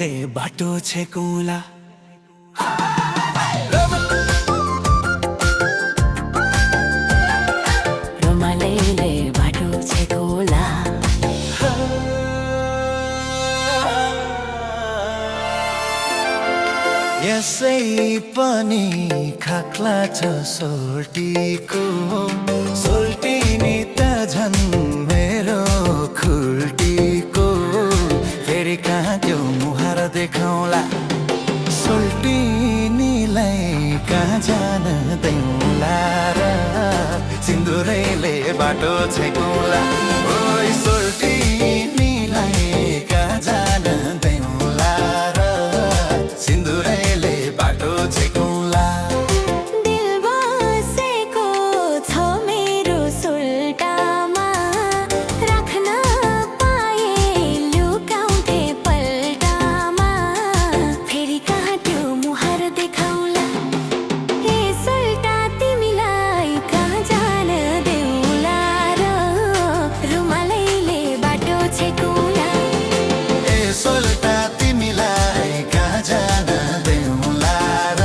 रमाइले बाटो छेकौँला। रमाइले बाटो छेकौँला। यसै पनि खाक्ला छ सोल्टीको, सोल्टी नि त झन् मेरो खुल्टीको। फेरि कहाँ त्यो मुहार देखाउँला, सोल्टिनीलाई कहाँ जान देऊला र सिन्दुरैले बाटो छेकौँला। ओइ सोल्टिनीलाई कहाँ जान देऊला र सिन्दुरैले बाटो छेकौँला। दिल बसेको छ मेरो सुल्टामा, राख्न पाए लुकाउँथे पल्टामा। फेरि कहाँ त्यो मुहार देखाउँला, ए सुल्टा तिमीलाई कहाँ जान देऊला र रुमालैले बाटो छेकौँला। ए सोल्टा तिमीलाई कहाँ जान देऊला र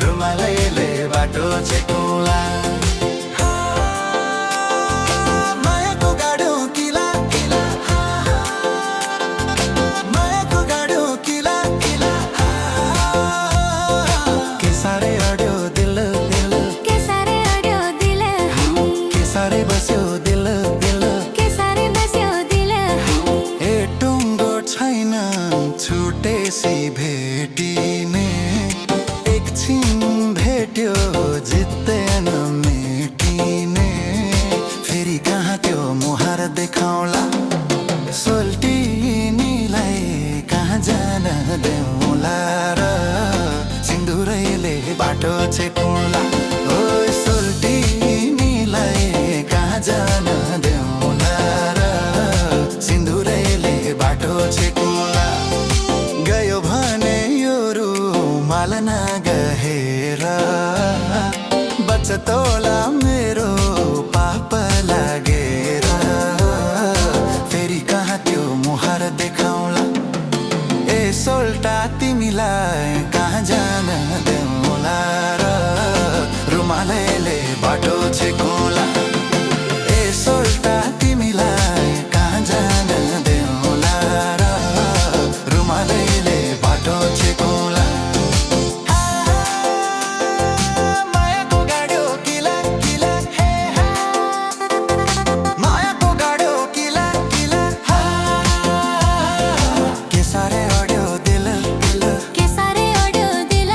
रुमालैले बाटो छेकौँला। मायाको गाडो किला किला, मायाको गाडो किला किला। के साह्रै अड्यो दिल दिल, के साह्रै अड्यो दिल, के साह्रै बस्यो दिल दिल। के साह्रै बस्यो दिल। ए टुङ्गो छैन छुटेसी भेटिने, एकछिन भेट्यो जित्दैन मेटिने। फेरि कहाँ त्यो मुहार देखाउँला, सोल्टिनीलाई कहाँ जान देऊला र सिन्दुरैले बाटो छेकौँला। ओइ सोल्टिनीलाई कहाँ जान देऊला र सिन्दुरैले बाटो छेकौँला। गयो भने यो रुमाल नगहेर, बच्चा तोला मेरो पाप लागेर। फेरि कहाँ त्यो मुहार देखाउँला, ए सोल्टा तिमीलाई कहाँ जान देऊला र रुमालैले बाटो छेकौँला। ए सोल्टा तिमीलाई कहाँ जान देऊला र रुमालैले बाटो छेकौँला। मायाको गाडो किला किला, हे हा। मायाको गाडो किला किला, हा। के साह्रै अड्यो दिल दिल, के साह्रै अड्यो दिल,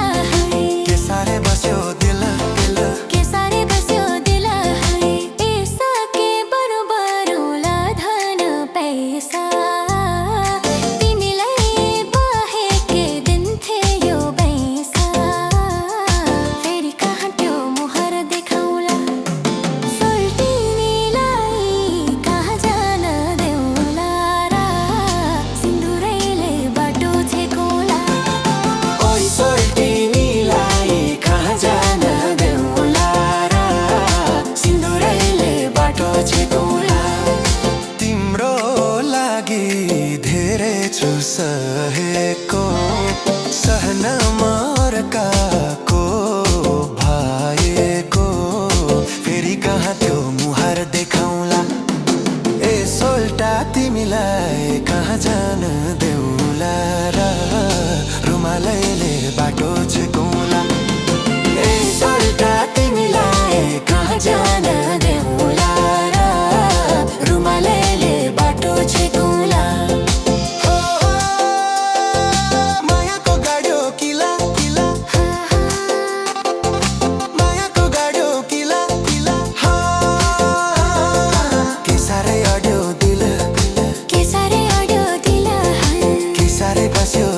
के साह्रै बस्यो दिल दिल। के साह्रै बस्यो दिल। यसके बरोबर होला धन पैसा, तिमीलाई बाहेक दिन्थे यो पैसा। फेरि कहाँ त्यो मुहार देखाउँला, सोल्टिनीलाई कहाँ जान देऊला र सिन्दुरैले बाटो छेकौँला। ओइ सोल्टिनीलाई कहाँ जान देऊला र सिन्दुरैले बाटो छेकौँला। तिम्रो लागि धेरै छु सहेको, सहन मर्काको भएको। फेरि कहाँ त्यो मुहार देखाउँला, ए सोल्टा तिमीलाई कहाँ जान देऊला र रुमालैले बाटो छेकौँला। ए सोल्टा तिमीलाई कहाँ जान देऊला र रुमालैले बाटो छेकौँला। मायाको गाडो किला किला, मायाको गाडो किला किला, हा। के साह्रै अड्यो दिल, के साह्रै अड्यो दिल, के साह्रै बस्यो